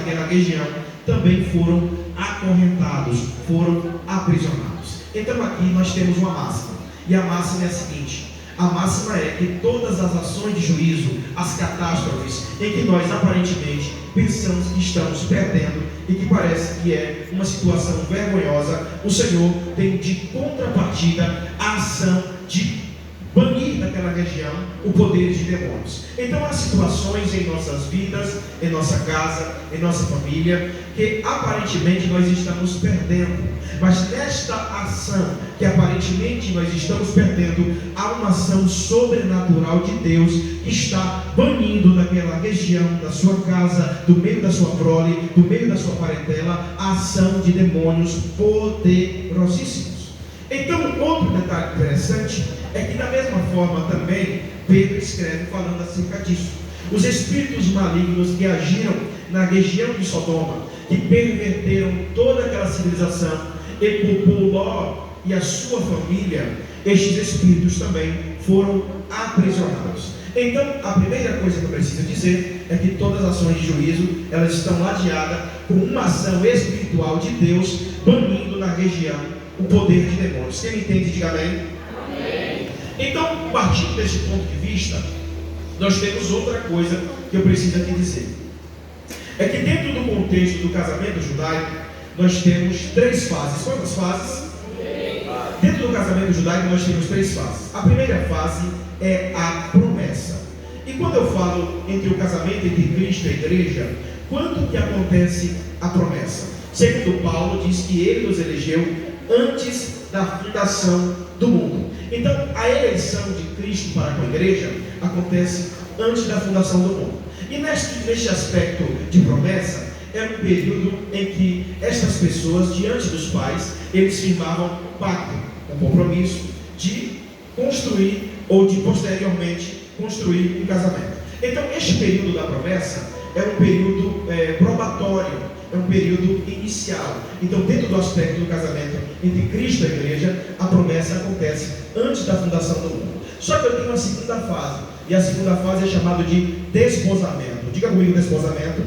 naquela região também foram acorrentados, foram aprisionados. Então aqui nós temos uma máxima, e a máxima é a seguinte: a máxima é que todas as ações de juízo, as catástrofes em que nós aparentemente pensamos que estamos perdendo e que parece que é uma situação vergonhosa, o Senhor tem de contrapartida a ação de banir daquela região o poder de demônios. Então há situações em nossas vidas, em nossa casa, em nossa família, que aparentemente nós estamos perdendo, mas nesta ação que aparentemente nós estamos perdendo, há uma ação sobrenatural de Deus que está banindo daquela região, da sua casa, do meio da sua prole, do meio da sua parentela, a ação de demônios poderosíssimos. Então, outro detalhe interessante é que da mesma forma também Pedro escreve falando acerca disso. Os espíritos malignos que agiram na região de Sodoma, que perverteram toda aquela civilização, e por Ló e a sua família, estes espíritos também foram aprisionados. Então, a primeira coisa que eu preciso dizer é que todas as ações de juízo, elas estão ladeadas com uma ação espiritual de Deus, banindo na região o poder de demônios. Quem entende, diga amém. Amém. Então, partindo desse ponto de vista, nós temos outra coisa que eu preciso aqui dizer. É que dentro do contexto do casamento judaico, nós temos três fases. Quantas fases? Dentro do casamento judaico nós temos três fases. A primeira fase é a promessa. E quando eu falo entre o casamento entre Cristo e a igreja, quando que acontece a promessa? Segundo Paulo, diz que ele nos elegeu antes da fundação do mundo. Então a eleição de Cristo para com a igreja acontece antes da fundação do mundo. E neste aspecto de promessa, era um período em que estas pessoas, diante dos pais, eles firmavam pacto, um compromisso de construir ou de posteriormente construir um casamento. Então este período da promessa é um período probatório, é um período inicial. Então, dentro do aspecto do casamento entre Cristo e a igreja, a promessa acontece antes da fundação do mundo. Só que eu tenho uma segunda fase, e a segunda fase é chamada de desposamento. Diga comigo, desposamento.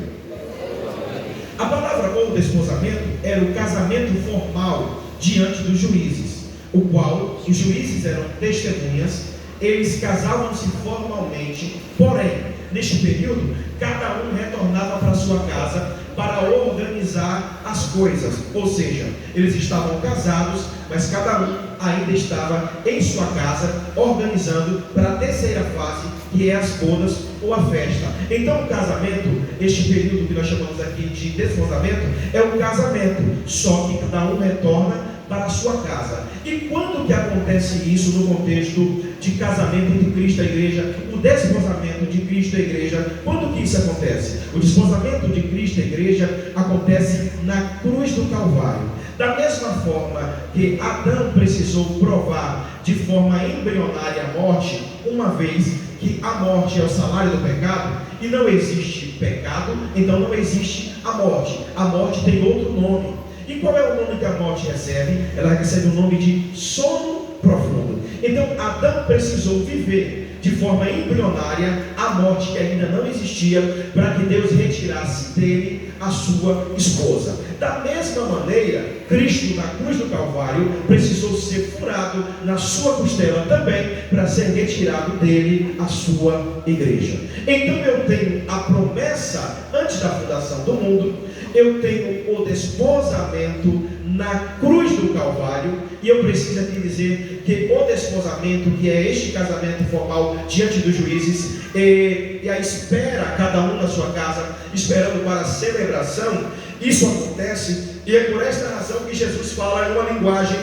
A palavra ou desposamento era o casamento formal diante dos juízes, o qual os juízes eram testemunhas, eles casavam-se formalmente, porém, neste período, cada um retornava para sua casa para organizar as coisas, ou seja, eles estavam casados, mas cada um ainda estava em sua casa, organizando para a terceira fase, que é as bodas ou a festa. Então o casamento, este período que nós chamamos aqui de desposamento, é um casamento, só que cada um retorna para a sua casa. E quando que acontece isso no contexto de casamento entre Cristo e a igreja, o desposamento de Cristo e a igreja, quando que isso acontece? O desposamento de Cristo e a igreja acontece na cruz do Calvário. Da mesma forma que Adão precisou provar de forma embrionária a morte, uma vez que a morte é o salário do pecado, e não existe pecado, então não existe a morte. A morte tem outro nome. E qual é o nome que a morte recebe? Ela recebe o nome de sono profundo. Então Adão precisou viver de forma embrionária a morte que ainda não existia, para que Deus retirasse dele a sua esposa. Da mesma maneira, Cristo na cruz do Calvário precisou ser furado na sua costela também, para ser retirado dele a sua igreja. Então eu tenho a promessa antes da fundação do mundo, eu tenho o desposamento na cruz do Calvário, e eu preciso aqui dizer que o desposamento, que é este casamento formal diante dos juízes, e a espera, cada um na sua casa, esperando para a celebração, isso acontece, e é por esta razão que Jesus fala em uma linguagem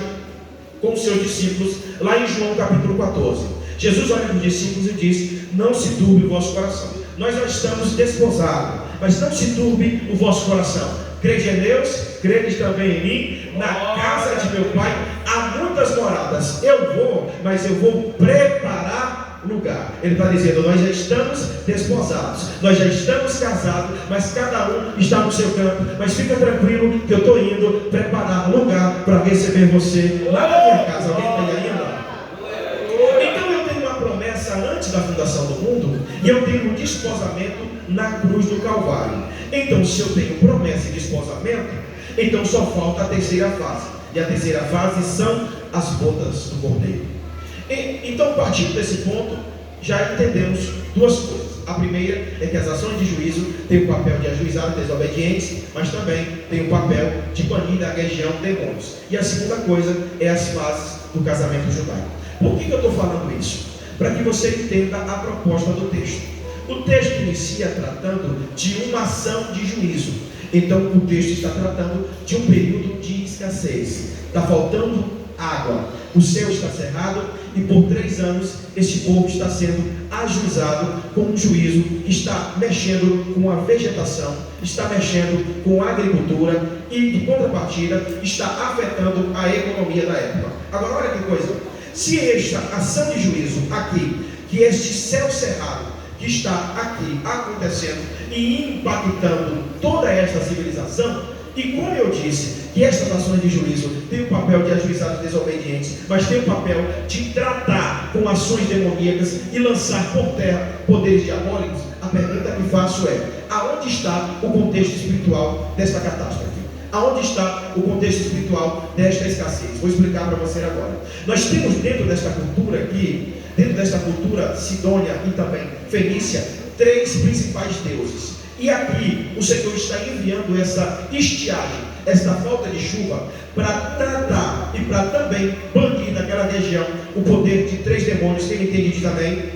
com os seus discípulos, lá em João capítulo 14. Jesus olha para os discípulos e diz: não se turbe o vosso coração, nós já estamos desposados, mas não se turbe o vosso coração. Crede em Deus, crede também em mim. Na casa de meu pai há muitas moradas. Eu vou, mas eu vou preparar lugar. Ele está dizendo: nós já estamos desposados, nós já estamos casados, mas cada um está no seu canto. Mas fica tranquilo que eu estou indo preparar lugar para receber você lá na minha casa. Alguém está aí ainda? Então eu tenho uma promessa antes da fundação do mundo, e eu tenho um desposamento na cruz do Calvário. Então, se eu tenho promessa e desposamento, então só falta a terceira fase. E a terceira fase são as bodas do Cordeiro. Então, partindo desse ponto, já entendemos duas coisas. A primeira é que as ações de juízo têm o papel de ajuizar os desobedientes, mas também tem o papel de banir da região demônios. E a segunda coisa é as fases do casamento judaico. Por que eu estou falando isso? Para que você entenda a proposta do texto. O texto inicia tratando de uma ação de juízo. Então o texto está tratando de um período de escassez. Está faltando água. O céu está cerrado e por 3 anos este povo está sendo ajuizado com um juízo que está mexendo com a vegetação, está mexendo com a agricultura e, de contrapartida, está afetando a economia da época. Agora, olha que coisa. Se esta ação de juízo aqui, que este céu cerrado que está aqui acontecendo e impactando toda esta civilização, e como eu disse, que estas ações de juízo têm o papel de ajuizar os desobedientes, mas tem o papel de tratar com ações demoníacas e lançar por terra poderes diabólicos, a pergunta que faço é: aonde está o contexto espiritual desta catástrofe? Aonde está o contexto espiritual desta escassez? Vou explicar para você agora. Nós temos dentro desta cultura aqui, dentro desta cultura sidônia e também fenícia, 3 principais deuses. E aqui o Senhor está enviando essa estiagem, esta falta de chuva, para tratar e para também banir daquela região o poder de 3 demônios. Quem entende diz amém?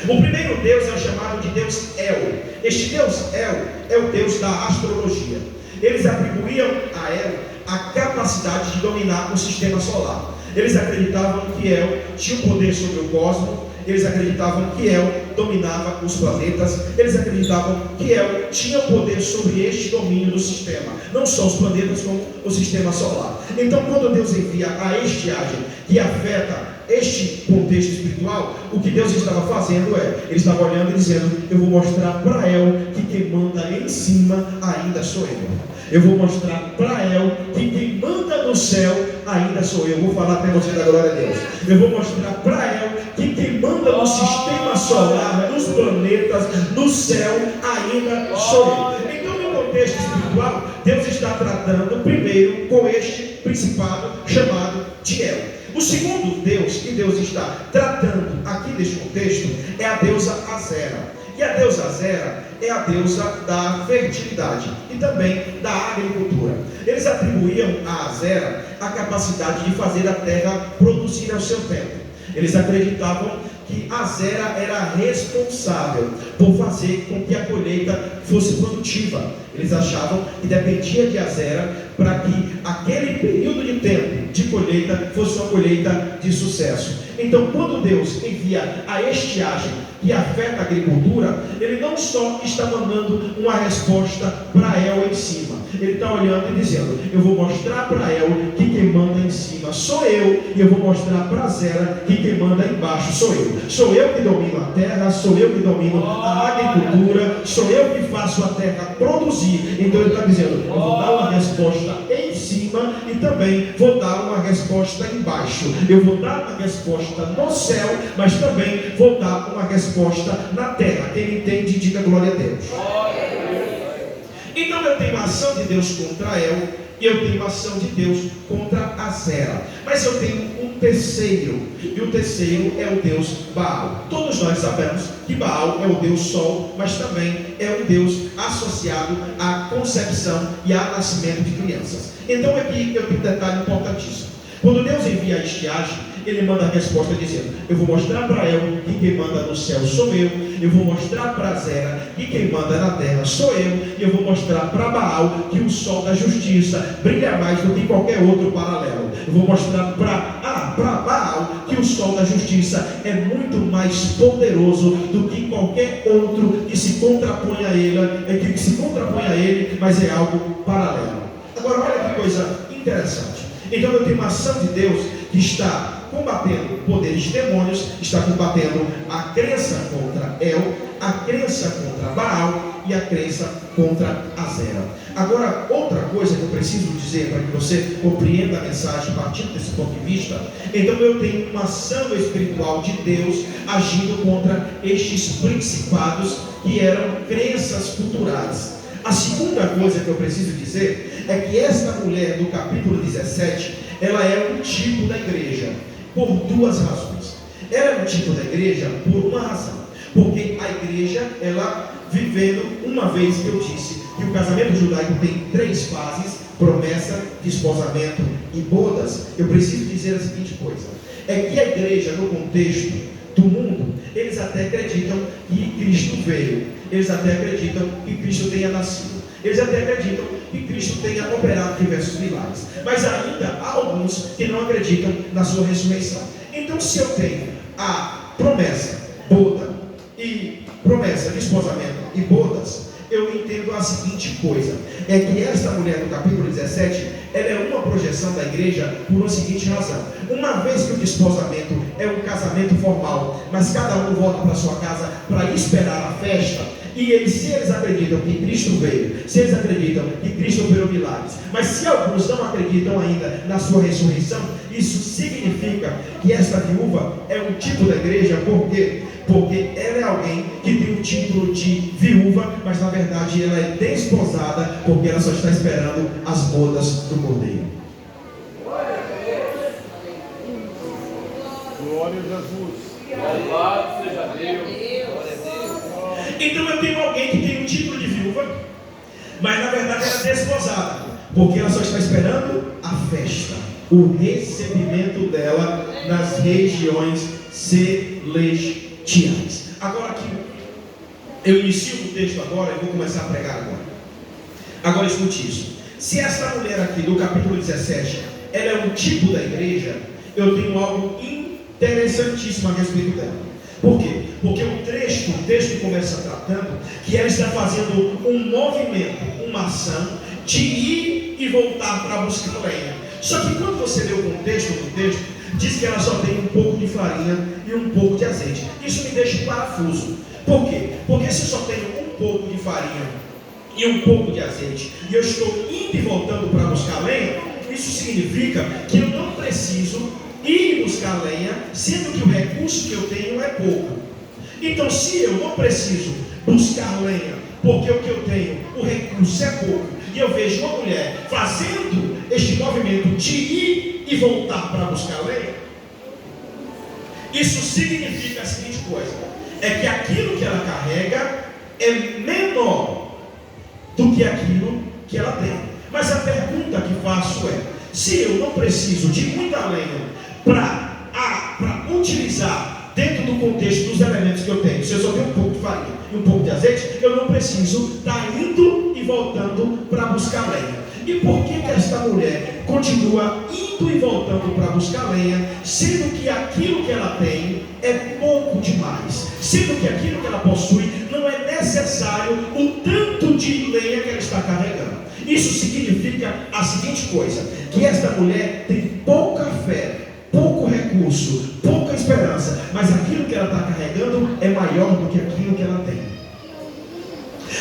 O primeiro Deus é chamado de Deus El. Este Deus El é o Deus da astrologia. Eles atribuíam a El a capacidade de dominar o sistema solar. Eles acreditavam que El tinha o poder sobre o cosmos. Eles acreditavam que El dominava os planetas. Eles acreditavam que El tinha poder sobre este domínio do sistema, não só os planetas como o sistema solar. Então, quando Deus envia a estiagem que afeta este contexto espiritual, o que Deus estava fazendo Ele estava olhando e dizendo: eu vou mostrar para El que quem manda em cima ainda sou eu. Eu vou mostrar para El que quem manda no céu ainda sou eu. Vou falar até você da glória a Deus. Eu vou mostrar para El que quem manda no sistema solar, nos planetas, no céu, ainda sou eu. Então, no contexto espiritual, Deus está tratando primeiro com este principado chamado de El. O segundo Deus que Deus está tratando aqui neste contexto é a deusa Azera. E a deusa Azera é a deusa da fertilidade e também da agricultura. Eles atribuíam a Azera a capacidade de fazer a terra produzir ao seu tempo. Eles acreditavam que Azera era responsável por fazer com que a colheita fosse produtiva. Eles achavam que dependia de Azera para que aquele período de tempo de colheita fosse uma colheita de sucesso. Então, quando Deus envia a estiagem que afeta a agricultura, Ele não só está mandando uma resposta para El em cima. Ele está olhando e dizendo: eu vou mostrar para El que quem manda em cima sou eu, e eu vou mostrar para Azera que quem manda embaixo sou eu. Sou eu que domino a terra, sou eu que domino a agricultura, sou eu que faço a terra produzir. Então Ele está dizendo: eu vou dar uma resposta em cima e também vou dar uma resposta embaixo. Eu vou dar uma resposta no céu, mas também vou dar uma resposta na terra. Quem entende, diga glória a Deus. Então eu tenho a ação de Deus contra El e eu tenho a ação de Deus contra Azera. Mas eu tenho um terceiro, e o terceiro é o Deus Baal. Todos nós sabemos que Baal é o Deus Sol, mas também é um Deus associado à concepção e ao nascimento de crianças. Então aqui eu tenho um detalhe importantíssimo. Quando Deus envia a estiagem, Ele manda a resposta dizendo: eu vou mostrar para El que quem manda no céu sou eu vou mostrar para Azera que quem manda na terra sou eu, e eu vou mostrar para Baal que o sol da justiça brilha mais do que qualquer outro paralelo. Eu vou mostrar para Baal que o sol da justiça é muito mais poderoso do que qualquer outro que se contrapõe a ele, mas é algo paralelo. Agora olha que coisa interessante. Então eu tenho uma ação de Deus que está combatendo poderes demônios, está combatendo a crença contra El, a crença contra Baal e a crença contra a zero. Agora, outra coisa que eu preciso dizer para que você compreenda a mensagem partindo desse ponto de vista, então eu tenho uma ação espiritual de Deus agindo contra estes principados que eram crenças culturais. A segunda coisa que eu preciso dizer é que esta mulher do capítulo 17, ela é um tipo da igreja, por duas razões. Ela é um tipo da igreja por uma razão, porque a igreja, ela vivendo, uma vez que eu disse que o casamento judaico tem 3 fases: promessa, desposamento e bodas, eu preciso dizer a seguinte coisa: é que a igreja, no contexto do mundo, eles até acreditam que Cristo veio, eles até acreditam que Cristo tenha nascido, eles até acreditam que Cristo tenha operado diversos milagres, mas ainda há alguns que não acreditam na sua ressurreição. Então, se eu tenho a promessa, boda e promessa, desposamento e bodas, eu entendo a seguinte coisa: é que esta mulher do capítulo 17, ela é uma projeção da igreja por uma seguinte razão. Uma vez que o desposamento é um casamento formal, mas cada um volta para sua casa para esperar a festa, e eles, se eles acreditam que Cristo veio, se eles acreditam que Cristo operou milagres, mas se alguns não acreditam ainda na sua ressurreição, isso significa que esta viúva é um tipo da igreja. Por quê? Porque ela é alguém que tem o título de viúva, mas na verdade ela é desposada, porque ela só está esperando as bodas do Cordeiro. Glória a Jesus. Louvado seja Deus. Então eu tenho alguém que tem o título de viúva, mas na verdade ela é desposada, porque ela só está esperando a festa, o recebimento dela nas regiões celestiais. Agora aqui, eu inicio o texto agora e vou começar a pregar agora. Agora escute isso: se esta mulher aqui do capítulo 17, ela é um tipo da igreja, eu tenho algo interessantíssimo a respeito dela. Por quê? Porque o texto começa tratando que ela está fazendo um movimento, uma ação de ir e voltar para buscar lenha. Só que quando você lê o contexto do texto, diz que ela só tem um pouco de farinha e um pouco de azeite. Isso me deixa em parafuso. Por quê? Porque se eu só tenho um pouco de farinha e um pouco de azeite, e eu estou indo e voltando para buscar lenha, isso significa que eu não preciso ir buscar lenha, sendo que o recurso que eu tenho é pouco. Então, se eu não preciso buscar lenha, porque o que eu tenho, o recurso é pouco, e eu vejo uma mulher fazendo este movimento de ir e voltar para buscar lenha, isso significa a seguinte coisa: é que aquilo que ela carrega é menor do que aquilo que ela tem. Mas a pergunta que faço é: se eu não preciso de muita lenha para utilizar dentro do contexto dos elementos que eu tenho, se eu só tenho um pouco de farinha e um pouco de azeite, eu não preciso estar indo e voltando para buscar lenha. E por que esta mulher continua indo e voltando para buscar lenha, sendo que aquilo que ela tem é pouco demais, sendo que aquilo que ela possui não é necessário o tanto de lenha que ela está carregando? Isso significa a seguinte coisa: que esta mulher tem pouca fé, pouco recurso, pouca esperança, mas aquilo que ela está carregando é maior do que aquilo que ela tem.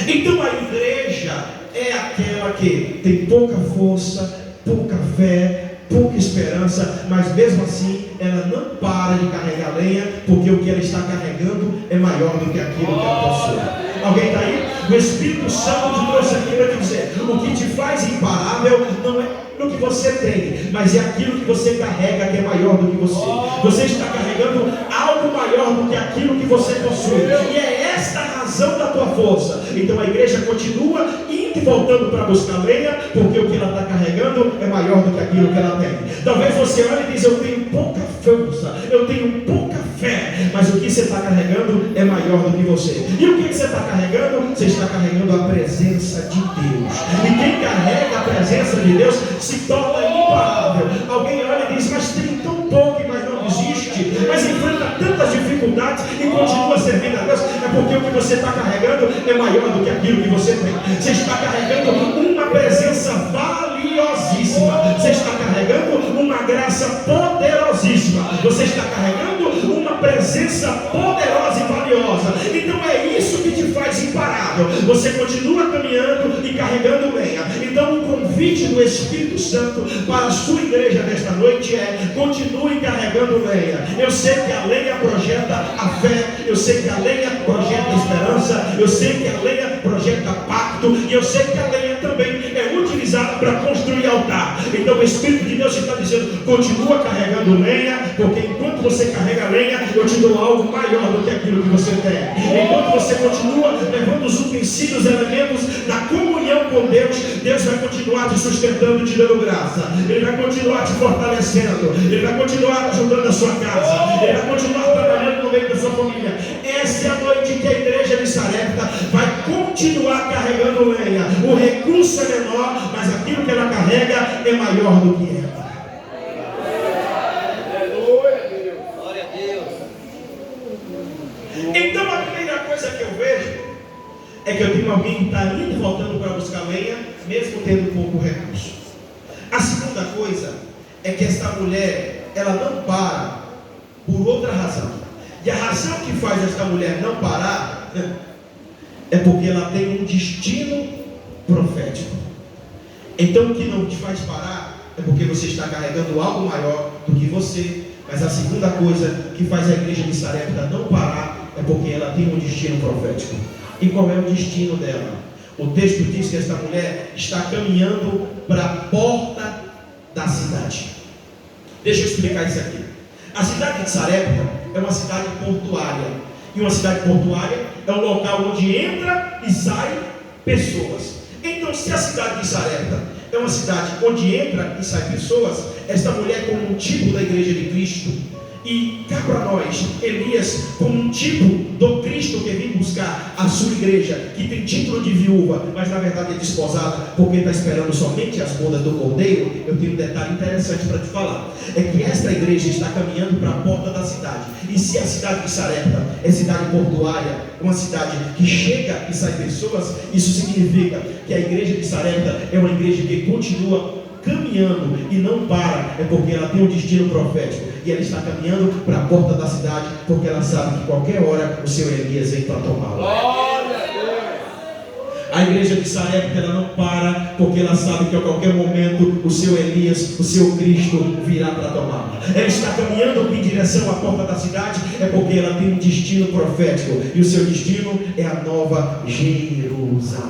Então a igreja é aquela que tem pouca força, pouca fé, pouca esperança, mas mesmo assim ela não para de carregar lenha, porque o que ela está carregando é maior do que aquilo que ela possui. Alguém está aí? O Espírito Santo te trouxe aqui para te dizer: o que te faz imparável não é no que você tem, mas é aquilo que você carrega que é maior do que você. Você está carregando algo maior do que aquilo que você possui, e é esta a razão da tua força. Então a igreja continua indo e voltando para buscar lenha, porque o que ela está carregando é maior do que aquilo que ela tem. Talvez você olhe e diz: eu tenho pouca força, eu tenho pouca fé, mas o que você está carregando é maior do que você. E o que você está carregando? Você está carregando a presença de Deus, e quem carrega a presença de Deus se torna imparável. Alguém olha e diz: mas tem tão pouco, mas não desiste, mas enfrenta tantas dificuldades e continua servindo a Deus. É porque o que você está carregando é maior do que aquilo que você tem. Você está carregando uma presença valiosíssima, você está carregando uma graça poderosíssima, você está carregando uma presença poderosa e valiosa. Então é isso que te faz imparável. Você continua caminhando e carregando lenha. Então o convite do Espírito Santo para a sua igreja nesta noite é: continue carregando lenha. Eu sei que a lenha projeta a fé, eu sei que a lenha projeta a esperança, eu sei que a lenha projeta pacto, e eu sei que a lenha também é utilizada para construir altar. Então o Espírito de Deus está dizendo: continua carregando lenha, porque enquanto você carrega lenha, eu te dou algo maior do que aquilo que você tem. Enquanto você continua levando os utensílios, elementos da comunhão com Deus, Deus vai continuar te sustentando, te dando graça. Ele vai continuar te fortalecendo, Ele vai continuar ajudando a sua casa, Ele vai continuar trabalhando no meio da sua família. Essa é a noite que a igreja de Sarepta vai continuar carregando lenha. O recurso é menor, mas aquilo que ela carrega é maior do que ela. Glória a Deus. Então a primeira coisa que eu vejo é que eu tenho alguém que está indo e voltando para buscar lenha, mesmo tendo pouco recurso. A segunda coisa é que esta mulher, ela não para por outra razão. E a razão que faz esta mulher não parar é porque ela tem um destino profético. Então o que não te faz parar é porque você está carregando algo maior do que você. Mas a segunda coisa que faz a igreja de Sarepta não parar é porque ela tem um destino profético. E qual é o destino dela? O texto diz que esta mulher está caminhando para a porta da cidade. Deixa eu explicar isso aqui. A cidade de Sarepta é uma cidade portuária. E uma cidade portuária é um local onde entra e sai pessoas. Então, se a cidade de Sarepta é uma cidade onde entra e sai pessoas, esta mulher, como um tipo da igreja de Cristo, e cá para nós, Elias, como um tipo do Cristo que vem buscar a sua igreja, que tem título de viúva, mas na verdade é desposada, porque está esperando somente as bodas do Cordeiro. Eu tenho um detalhe interessante para te falar: é que esta igreja está caminhando para a porta da cidade. E se a cidade de Sarepta é cidade portuária, uma cidade que chega e sai pessoas, isso significa que a igreja de Sarepta é uma igreja que continua caminhando e não para, é porque ela tem um destino profético. E ela está caminhando para a porta da cidade, porque ela sabe que qualquer hora o seu Elias vem para tomá-la. A igreja de Sarepta, ela não para, porque ela sabe que a qualquer momento o seu Elias, o seu Cristo virá para tomá-la. Ela está caminhando em direção à porta da cidade, é porque ela tem um destino profético, e o seu destino é a nova Jerusalém.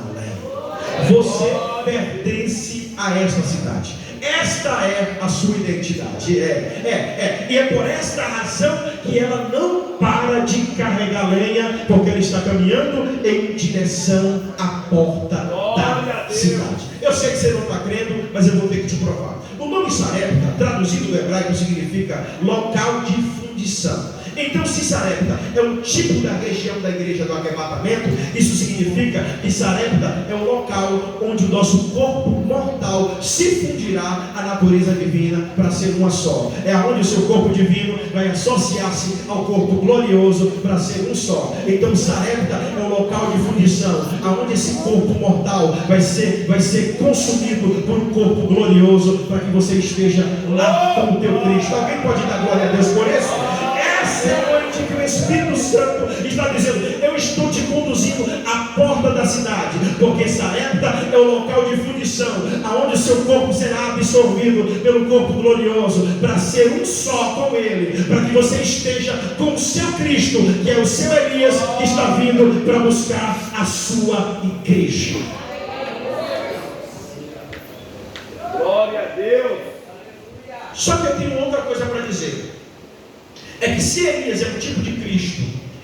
Você pertence a esta cidade. Esta é a sua identidade. E é por esta razão que ela não para de carregar lenha, porque ela está caminhando em direção à porta da cidade. Eu sei que você não está crendo, mas eu vou ter que te provar. O nome Sarepta, traduzido do hebraico, significa local de fundição. Então, se Sarepta é um tipo da região da igreja do arrebatamento, isso significa que Sarepta é um local onde o nosso corpo mortal se fundirá à natureza divina para ser uma só. É onde o seu corpo divino vai associar-se ao corpo glorioso para ser um só. Então, Sarepta é um local de fundição, onde esse corpo mortal vai ser consumido por um corpo glorioso, para que você esteja lá com o teu Cristo. Alguém pode dar glória a Deus por isso? Essa é a noite que o Espírito Santo está dizendo: eu estou te conduzindo à porta da cidade, porque Sarepta é o local de fundição, aonde o seu corpo será absorvido pelo corpo glorioso, para ser um só com ele, para que você esteja com o seu Cristo, que é o seu Elias, que está vindo para buscar a sua igreja. Glória a Deus. Só que eu tenho outra coisa para dizer. É que se Elias é um tipo de Cristo,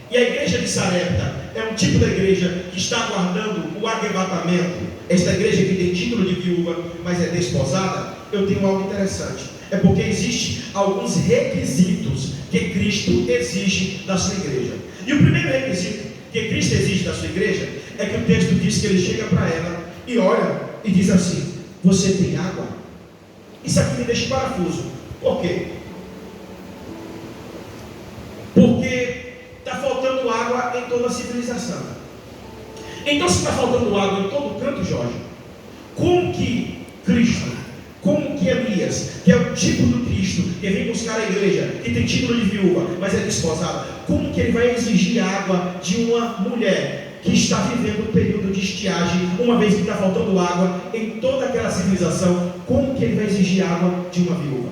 e a igreja de Sarepta é um tipo da igreja que está aguardando o arrebatamento, esta igreja que tem título de viúva, mas é desposada, eu tenho algo interessante. É porque existem alguns requisitos que Cristo exige da sua igreja. E o primeiro requisito que Cristo exige da sua igreja é que o texto diz que ele chega para ela e olha e diz assim: você tem água? Isso aqui me deixa em parafuso. Por quê? Porque está faltando água em toda a civilização. Então, se está faltando água em todo canto, Jorge, como que Cristo, como que Elias que é o tipo do Cristo, que vem buscar a igreja, que tem título de viúva, mas é desposada, como que ele vai exigir água de uma mulher que está vivendo um período de estiagem, uma vez que está faltando água em toda aquela civilização? Como que ele vai exigir água de uma viúva?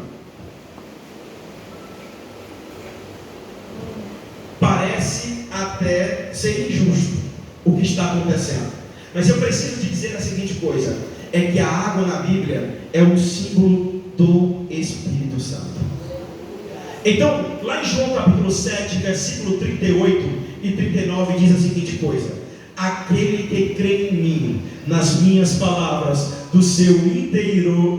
Parece até ser injusto o que está acontecendo, mas eu preciso te dizer a seguinte coisa: é que a água na Bíblia é um símbolo do Espírito Santo. Então, lá em João capítulo 7, versículo 38 e 39, diz a seguinte coisa: aquele que crê em mim, nas minhas palavras, do seu interior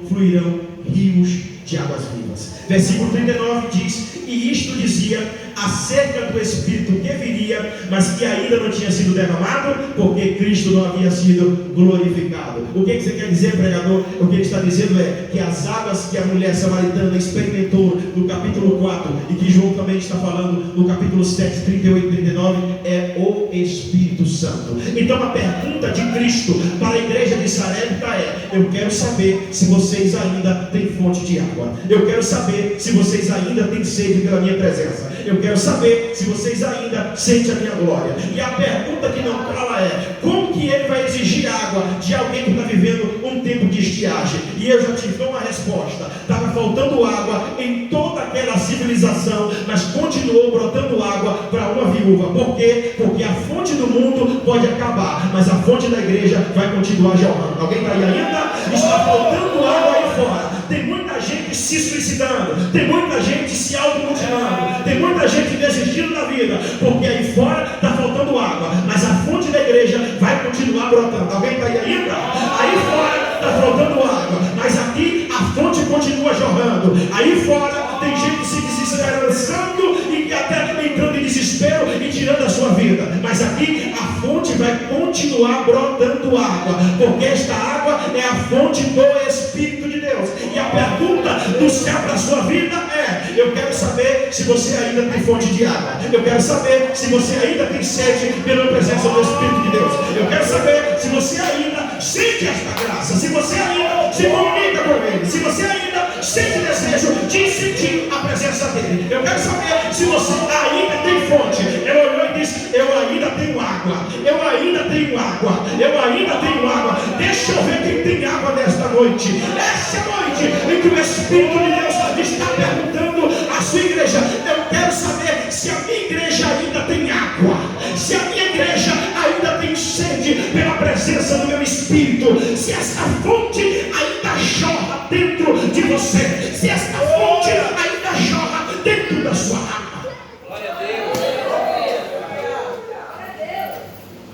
fluirão rios de águas vivas. Versículo 39 diz: e isto dizia acerca do Espírito que viria, mas que ainda não tinha sido derramado, porque Cristo não havia sido glorificado. O que você quer dizer, pregador? O que ele está dizendo é que as águas que a mulher samaritana experimentou no capítulo 4, e que João também está falando no capítulo 7, 38 e 39, é o Espírito Santo. Então a pergunta de Cristo para a igreja de Sarepta é: eu quero saber se vocês ainda têm fonte de água. Eu quero saber se vocês ainda têm sede pela minha presença. Eu quero saber se vocês ainda sentem a minha glória. E a pergunta que não cala é: como que ele vai exigir água de alguém que está vivendo um tempo de estiagem? E eu já te dou uma resposta: estava faltando água em toda aquela civilização, mas continuou brotando água para uma viúva. Por quê? Porque a fonte do mundo pode acabar, mas a fonte da igreja vai continuar jorrando. Alguém está aí ainda? Está faltando água aí fora. Tem muita gente se suicidando, tem muita gente se automutilando, tem muita gente desistindo da vida, porque aí fora está faltando água, mas a fonte da igreja vai continuar brotando. Alguém está aí ainda? Aí fora está faltando água, mas aqui a fonte continua jorrando. Aí fora tem gente se desesperançando e até entrando em desespero e tirando a sua vida, mas aqui a fonte vai continuar brotando água, porque esta água é a fonte do Espírito de Deus. E a pergunta do céu para a sua vida é: eu quero saber se você ainda tem fonte de água. Eu quero saber se você ainda tem sede pela presença do Espírito de Deus. Eu quero saber se você ainda sente esta graça, se você ainda se comunica com Ele, se você ainda sente desejo de sentir a presença dEle. Eu quero saber se você ainda tem fonte. Ele olhou e disse: eu ainda tenho água, eu ainda tenho água, eu ainda tenho água. Deixa eu ver quem tem água nesta noite. Essa noite em que o Espírito de Deus está perguntando à sua igreja: eu quero saber se a minha igreja ainda tem água, se a minha igreja ainda tem sede pela presença do meu Espírito, se essa fonte ainda jorra dentro de você, se essa fonte ainda jorra dentro da sua alma. Glória a Deus.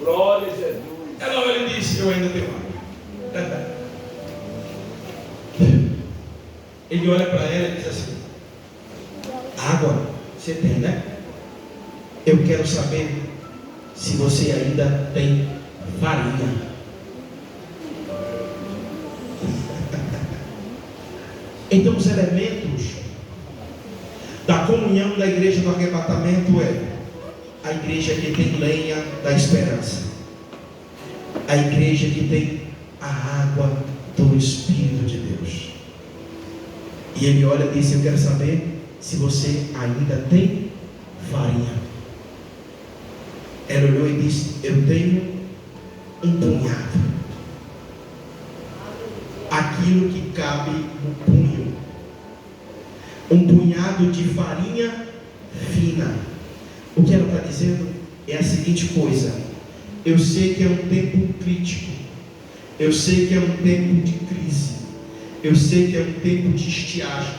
Glória a Jesus. Ele disse: eu ainda tenho água. Ele olha para ela e diz assim: água você tem, né? Eu quero saber se você ainda tem farinha. Então os elementos da comunhão da igreja do arrebatamento é a igreja que tem lenha da esperança, a igreja que tem a água do Espírito de Deus. E ele olha e diz: eu quero saber se você ainda tem farinha. Ela olhou e disse: eu tenho um punhado, aquilo que cabe no punho, um punhado de farinha fina. O que ela está dizendo é a seguinte coisa: eu sei que é um tempo crítico, eu sei que é um tempo de crise, eu sei que é um tempo de estiagem,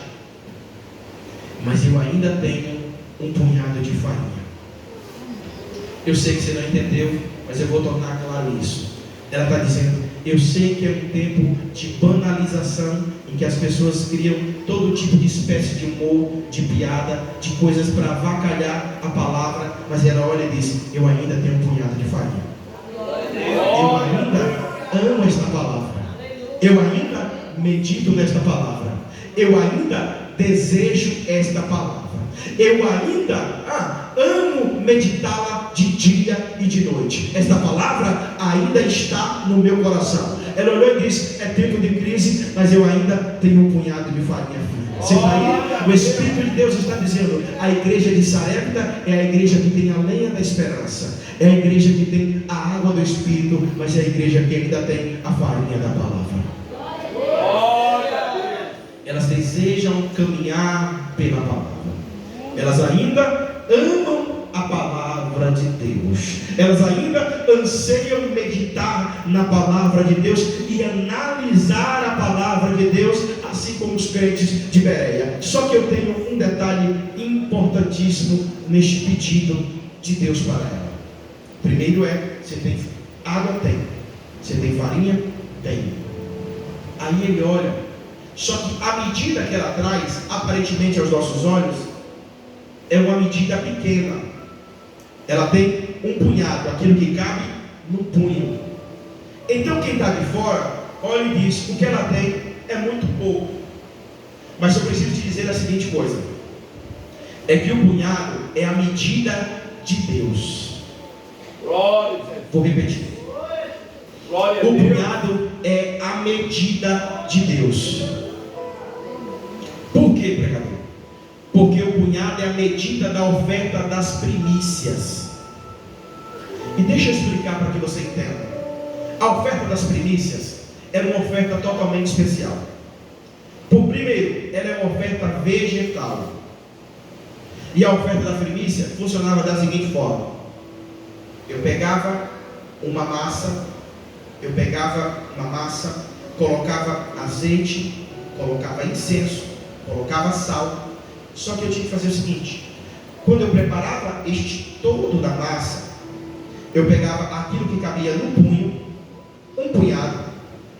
mas eu ainda tenho um punhado de farinha. Eu sei que você não entendeu, mas eu vou tornar claro isso. Ela está dizendo: eu sei que é um tempo de banalização, em que as pessoas criam todo tipo de espécie de humor, de piada, de coisas para avacalhar a palavra, mas ela olha e diz: eu ainda tenho um punhado de farinha. Eu ainda amo esta palavra, eu ainda medito nesta palavra, eu ainda desejo esta palavra, eu ainda amo meditá-la de dia e de noite. Esta palavra ainda está no meu coração. Ela olhou e disse: é tempo de crise, mas eu ainda tenho um punhado de farinha firme. Você está aí? O Espírito de Deus está dizendo: a igreja de Sarepta é a igreja que tem a lenha da esperança, é a igreja que tem a água do Espírito, mas é a igreja que ainda tem a farinha da palavra. Elas desejam caminhar pela palavra. Elas ainda amam a palavra de Deus. Elas ainda anseiam meditar na palavra de Deus e analisar a palavra de Deus, assim como os crentes de Bereia. Só que eu tenho um detalhe importantíssimo neste pedido de Deus para ela. Primeiro você tem água? Tem. Você tem farinha? Tem. Aí ele olha. Só que a medida que ela traz, aparentemente aos nossos olhos, é uma medida pequena. Ela tem um punhado, aquilo que cabe no punho. Então quem está de fora olha e diz: o que ela tem é muito pouco. Mas eu preciso te dizer a seguinte coisa: é que o punhado é a medida de Deus. Vou repetir. O punhado é a medida de Deus. Por que, pregador? Porque o punhado é a medida da oferta das primícias. E deixa eu explicar para que você entenda. A oferta das primícias era uma oferta totalmente especial. Por primeiro, ela é uma oferta vegetal. E a oferta da primícia funcionava da seguinte forma: eu pegava uma massa, colocava azeite, colocava incenso, colocava sal. Só que eu tinha que fazer o seguinte: quando eu preparava este todo da massa, eu pegava aquilo que cabia no punho, um punhado,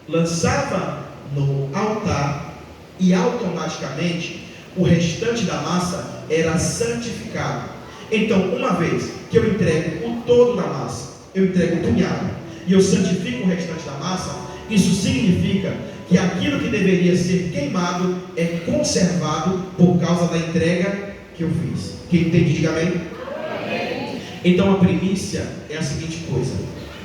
lançava no altar, e automaticamente o restante da massa era santificado. Então, uma vez que eu entrego o todo da massa, eu entrego o punhado e eu santifico o restante da massa, isso significa que aquilo que deveria ser queimado é conservado por causa da entrega que eu fiz. Quem entende, diga amém. Amém. Então a primícia é a seguinte coisa: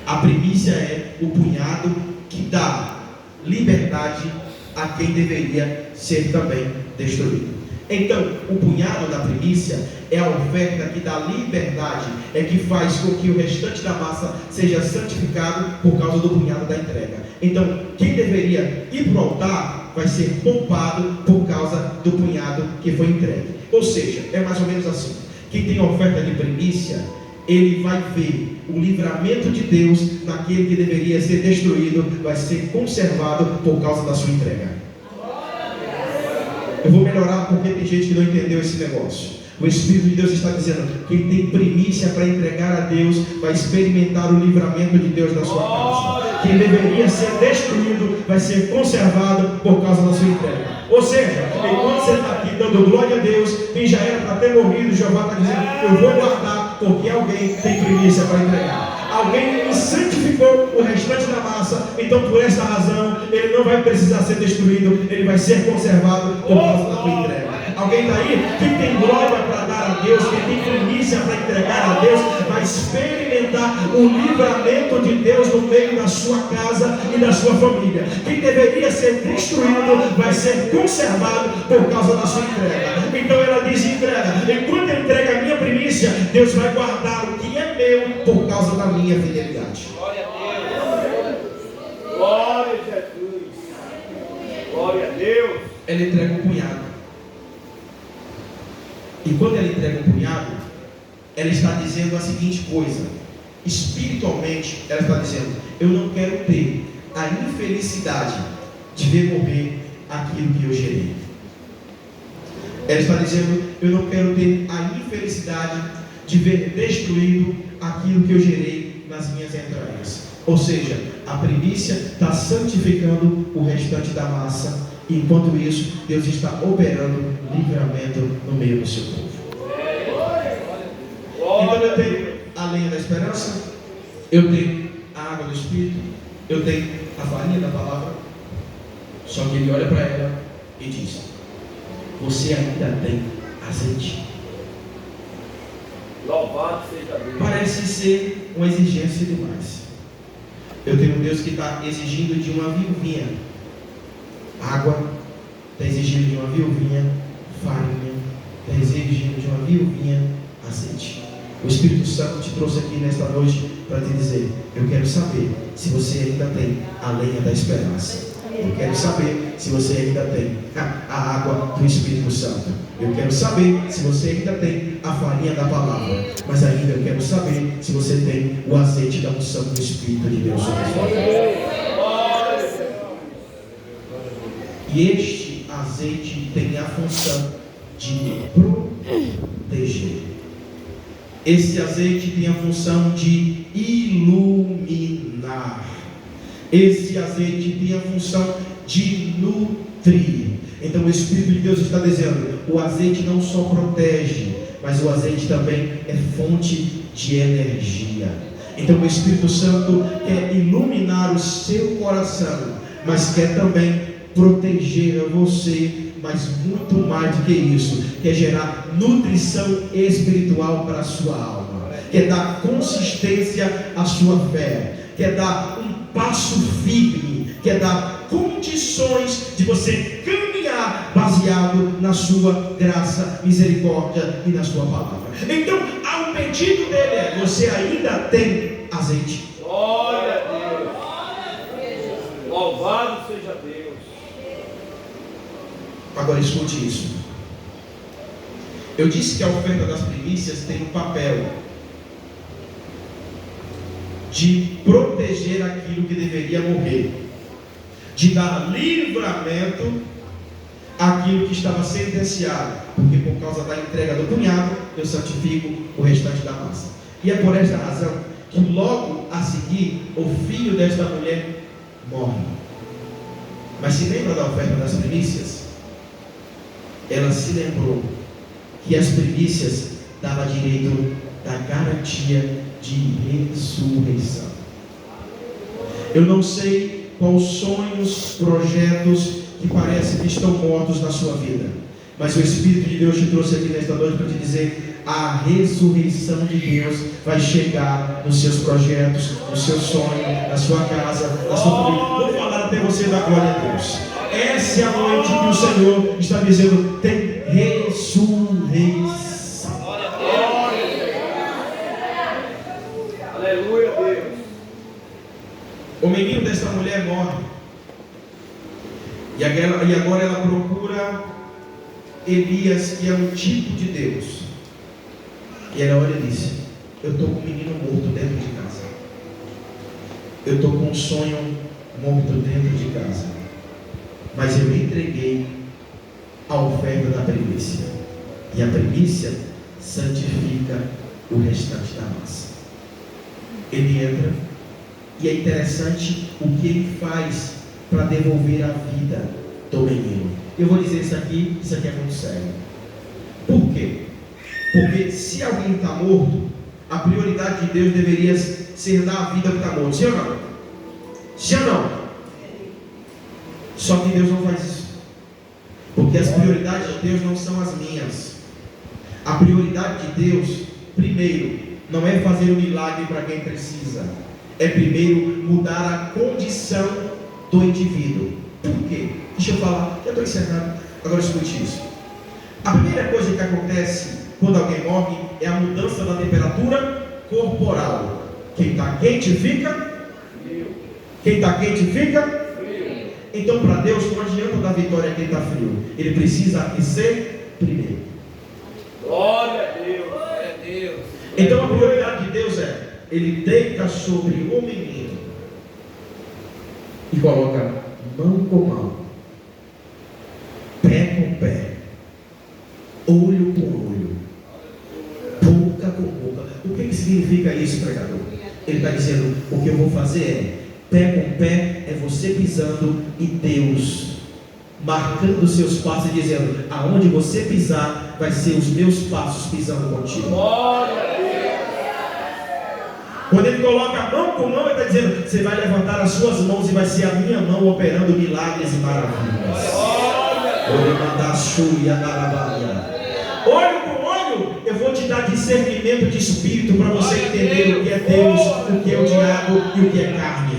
a primícia é o punhado que dá liberdade a quem deveria ser também destruído. Então, o punhado da primícia é a oferta que dá liberdade, é que faz com que o restante da massa seja santificado por causa do punhado da entrega. Então, quem deveria ir para o altar vai ser poupado por causa do punhado que foi entregue. Ou seja, é mais ou menos assim: quem tem oferta de primícia, ele vai ver o livramento de Deus naquele que deveria ser destruído, vai ser conservado por causa da sua entrega. Eu vou melhorar porque tem gente que não entendeu esse negócio. O Espírito de Deus está dizendo: quem tem primícia para entregar a Deus vai experimentar o livramento de Deus na sua casa. Quem deveria ser destruído vai ser conservado por causa da sua entrega. Ou seja, enquanto você está aqui dando glória a Deus, quem já era para ter morrido, Jeová está dizendo: eu vou guardar, porque alguém tem primícia para entregar. Alguém santificou o restante da massa, então por essa razão ele não vai precisar ser destruído, ele vai ser conservado por causa da tua entrega. Alguém está aí? Quem tem glória para dar a Deus, quem tem primícia para entregar a Deus, vai experimentar o livramento de Deus no meio da sua casa e da sua família. Quem deveria ser destruído vai ser conservado por causa da sua entrega. Então ela diz: entrega. Enquanto eu entrego a minha primícia, Deus vai guardar o que é meu por causa da minha fidelidade. Glória a Deus. Glória a Jesus. Glória a Deus. Ela entrega um punhado. E quando ela entrega um punhado, ela está dizendo a seguinte coisa: espiritualmente, ela está dizendo: eu não quero ter a infelicidade de ver morrer aquilo que eu gerei. Ela está dizendo: eu não quero ter a infelicidade de ver destruído aquilo que eu gerei nas minhas entranhas. Ou seja, a primícia está santificando o restante da massa. Enquanto isso, Deus está operando livramento no meio do seu povo. Então eu tenho a lenha da esperança, eu tenho a água do Espírito, eu tenho a farinha da palavra. Só que ele olha para ela e diz: você ainda tem azeite. Louvado seja Deus. Parece ser uma exigência demais. Eu tenho um Deus que está exigindo de uma viuvinha água, está exigindo de uma viuvinha farinha, está exigindo de uma viuvinha azeite. O Espírito Santo te trouxe aqui nesta noite para te dizer: eu quero saber se você ainda tem a lenha da esperança. Eu quero saber se você ainda tem a água do Espírito Santo. Eu quero saber se você ainda tem a farinha da palavra. Mas ainda eu quero saber se você tem o azeite da unção do Espírito de Deus sobre a sua vida. E este azeite tem a função de proteger. Esse azeite tem a função de iluminar. Esse azeite tem a função de nutrir. Então o Espírito de Deus está dizendo: o azeite não só protege, mas o azeite também é fonte de energia. Então o Espírito Santo quer iluminar o seu coração, mas quer também proteger você, mas muito mais do que isso, quer gerar nutrição espiritual para a sua alma, quer dar consistência à sua fé, quer dar um passo firme, quer dar condições de você caminhar baseado na sua graça, misericórdia e na sua palavra. Então, o pedido dele é: você ainda tem azeite? Glória a Deus. Louvado seja Deus. Agora escute isso. Eu disse que a oferta das primícias tem um papel de proteger aquilo que deveria morrer, de dar livramento àquilo que estava sentenciado, porque por causa da entrega do cunhado, eu santifico o restante da massa. E é por esta razão que logo a seguir o filho desta mulher morre. Mas se lembra da oferta das primícias? Ela se lembrou que as primícias davam direito da garantia de ressurreição. Eu não sei quais sonhos, projetos que parecem que estão mortos na sua vida, mas o Espírito de Deus te trouxe aqui nesta noite para te dizer: a ressurreição de Deus vai chegar nos seus projetos, no seu sonho, na sua casa, na sua família. Vou falar até você da glória a Deus. Essa é a noite que o Senhor está dizendo: tem ressurreição. Aleluia, Deus. O menino desta mulher morre. E agora ela procura Elias, que é um tipo de Deus. E ela olha e diz: eu estou com um menino morto dentro de casa. Eu estou com um sonho morto dentro de casa. Mas eu entreguei a oferta da primícia. E a primícia santifica o restante da massa. Ele entra, e é interessante o que ele faz para devolver a vida do menino. Eu vou dizer isso aqui é muito sério. Por quê? Porque se alguém está morto, a prioridade de Deus deveria ser dar a vida ao que está morto. Sim ou não? Sim ou não? Só que Deus não faz isso. Porque as prioridades de Deus não são as minhas. A prioridade de Deus, primeiro, não é fazer um milagre para quem precisa. É primeiro mudar a condição do indivíduo. Por quê? Deixa eu falar, já estou encerrando. Agora escute isso. A primeira coisa que acontece quando alguém morre é a mudança da temperatura corporal. Quem está quente fica frio. Quem está quente fica frio. Então, para Deus não adianta dar vitória a quem está frio. Ele precisa aquecer primeiro. Glória a Deus. Glória a Deus. Então a prioridade de Deus é: ele deita sobre o menino e coloca mão com mão, pé com pé, olho com olho, boca com boca. O que significa isso, pregador? Ele está dizendo: o que eu vou fazer é pé com pé, é você pisando e Deus marcando os seus passos e dizendo: aonde você pisar vai ser os meus passos pisando contigo. Glória a Deus. Quando ele coloca mão com mão, ele está dizendo: você vai levantar as suas mãos e vai ser a minha mão operando milagres e maravilhas. Olho com olho, eu vou te dar dar discernimento de espírito para você entender o que é Deus, o que é o diabo e o que é carne.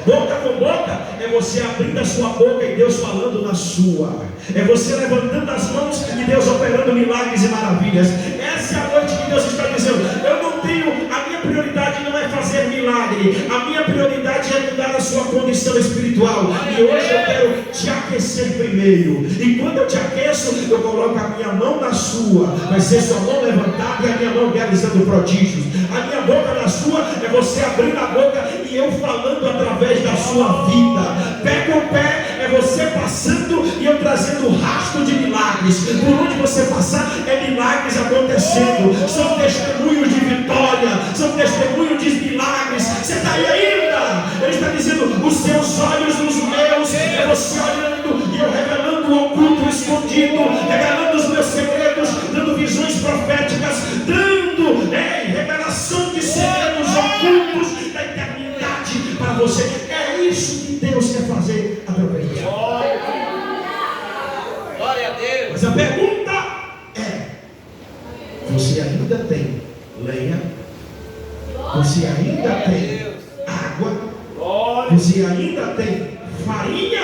Boca com boca é você abrindo a sua boca e Deus falando na sua. É você levantando as mãos e Deus operando milagres e maravilhas. Essa é a noite que Deus está dizendo: eu não tenho, a minha prioridade não é fazer milagre, a minha prioridade é mudar a sua condição espiritual. E hoje eu quero te aquecer primeiro. E quando eu te aqueço, eu coloco a minha mão na sua. Vai ser sua mão levantada e a minha mão realizando prodígios. A minha boca na sua é você abrindo a boca e eu falando através da sua vida. Pé com pé é você passando e eu trazendo rastro de milagres. Por onde você passar é milagres acontecendo. São testemunhos de vitória, são testemunhos de milagres. Você está aí ainda? Ele está dizendo: os seus olhos nos meus, é você olhando e eu revelando o oculto, o escondido, revelando os meus segredos, dando visões proféticas, dando revelação de segredos ocultos da eternidade para você. É isso que Deus quer fazer através de você. Glória a Deus. Mas a pergunta é: você ainda tem lenha? Você ainda tem água? Você ainda tem farinha?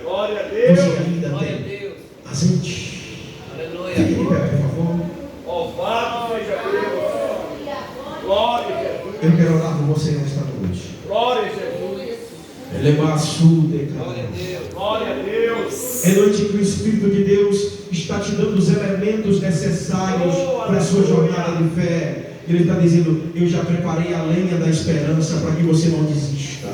Glória a Deus. Você ainda Glória a tem Deus. azeite? Aleluia. Fique de pé, por favor. Louvado seja Deus. Glória a Jesus. Eu quero orar por você nesta noite. Glória a Jesus. Glória a Deus. Glória a Deus. É noite que o Espírito de Deus está te dando os elementos necessários para a sua jornada de fé. Ele está dizendo: eu já preparei a lenha da esperança para que você não desista.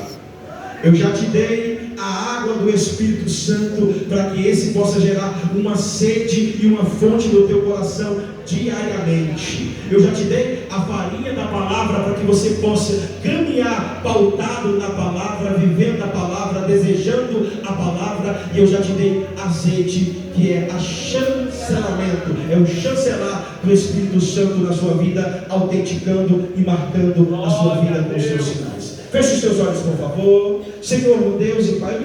Eu já te dei a água do Espírito Santo para que esse possa gerar uma sede e uma fonte no teu coração diariamente. Eu já te dei a farinha da palavra para que você possa caminhar pautado na palavra, vivendo a palavra, desejando a palavra. E eu já te dei azeite, que é a chancelamento, é o chancelar do Espírito Santo na sua vida, autenticando e marcando a sua vida com os seus sinais. Feche os teus olhos, por favor. Senhor, Deus e Pai,